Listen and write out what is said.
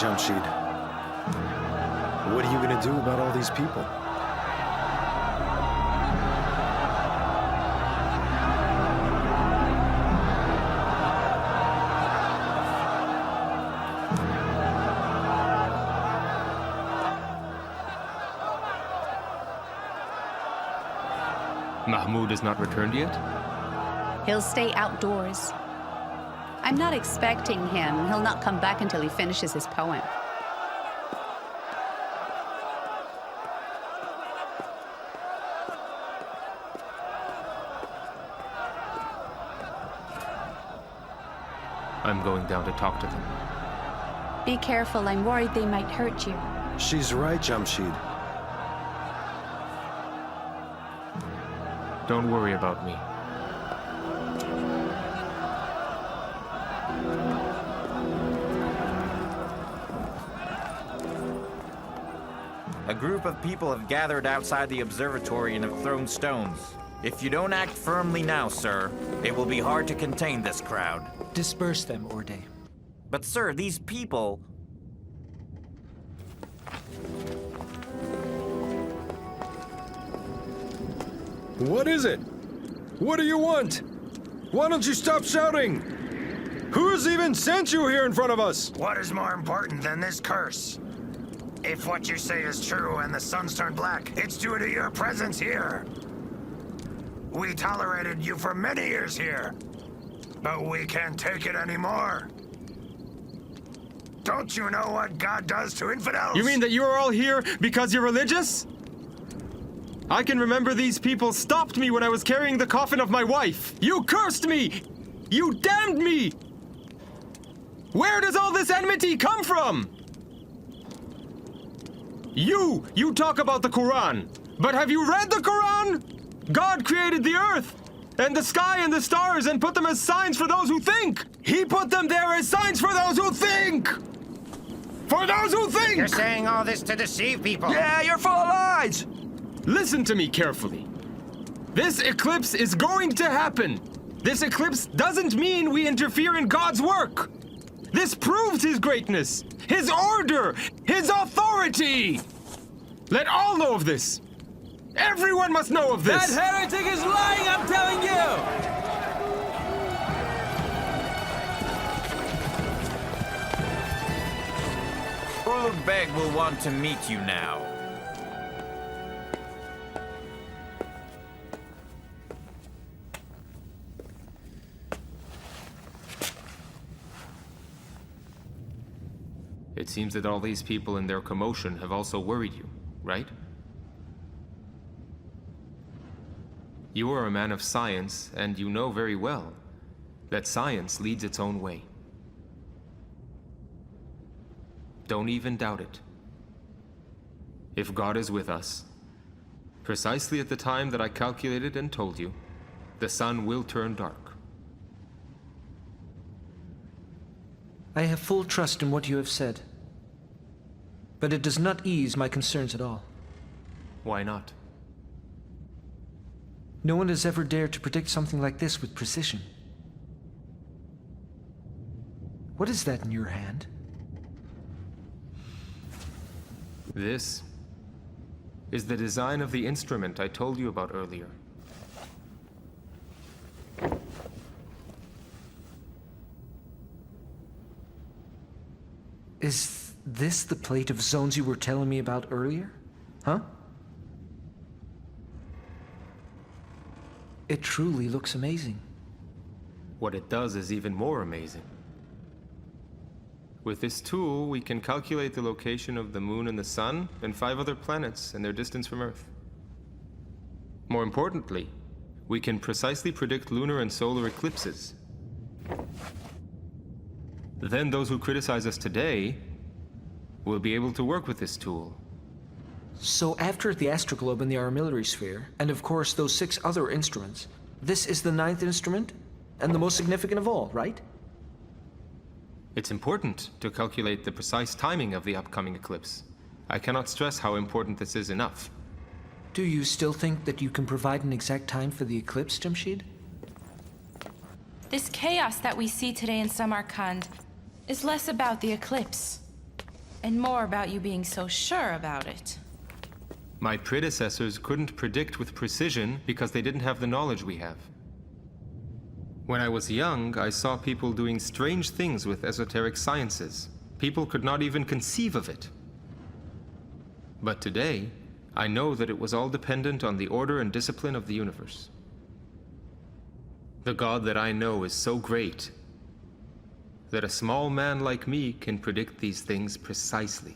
Jamshid. What are you going to do about all these people? Mahmoud has not returned yet? He'll stay outdoors. I'm not expecting him. He'll not come back until he finishes his poem. I'm going down to talk to them. Be careful, I'm worried they might hurt you. She's right, Jamshid. Don't worry about me. A group of people have gathered outside the observatory and have thrown stones. If you don't act firmly now, sir, it will be hard to contain this crowd. Disperse them, Orde. But sir, these people... What is it? What do you want? Why don't you stop shouting? Who's even sent you here in front of us? What is more important than this curse? If what you say is true and the sun's turned black, it's due to your presence here. We tolerated you for many years here, but we can't take it anymore. Don't you know what God does to infidels? You mean that you are all here because you're religious? I can remember these people stopped me when I was carrying the coffin of my wife. You cursed me! You damned me! Where does all this enmity come from? You talk about the Quran, but have you read the Quran? God created the earth and the sky and the stars and put them as signs for those who think. He put them there as signs for those who think. For those who think! You're saying all this to deceive people. Yeah, you're full of lies! Listen to me carefully. This eclipse is going to happen. This eclipse doesn't mean we interfere in God's work. This proves His greatness, His order, His authority. Let all know of this. Everyone must know of this. That heretic is lying, I'm telling you! Ulugh Beg will want to meet you now. It seems that all these people in their commotion have also worried you, right? You are a man of science, and you know very well that science leads its own way. Don't even doubt it. If God is with us, precisely at the time that I calculated and told you, the sun will turn dark. I have full trust in what you have said, but it does not ease my concerns at all. Why not? No one has ever dared to predict something like this with precision. What is that in your hand? This is the design of the instrument I told you about earlier. Is this the plate of zones you were telling me about earlier? Huh? It truly looks amazing. What it does is even more amazing. With this tool, we can calculate the location of the moon and the sun and 5 other planets and their distance from Earth. More importantly, we can precisely predict lunar and solar eclipses. Then those who criticize us today will be able to work with this tool. So after the astroglobe and the armillary sphere, and of course those 6 other instruments, this is the 9th instrument, and the most significant of all, right? It's important to calculate the precise timing of the upcoming eclipse. I cannot stress how important this is enough. Do you still think that you can provide an exact time for the eclipse, Jamshid? This chaos that we see today in Samarkand is less about the eclipse And more about you being so sure about it. My predecessors couldn't predict with precision because they didn't have the knowledge we have. When I was young, I saw people doing strange things with esoteric sciences. People could not even conceive of it. But today, I know that it was all dependent on the order and discipline of the universe. The God that I know is so great that a small man like me can predict these things precisely.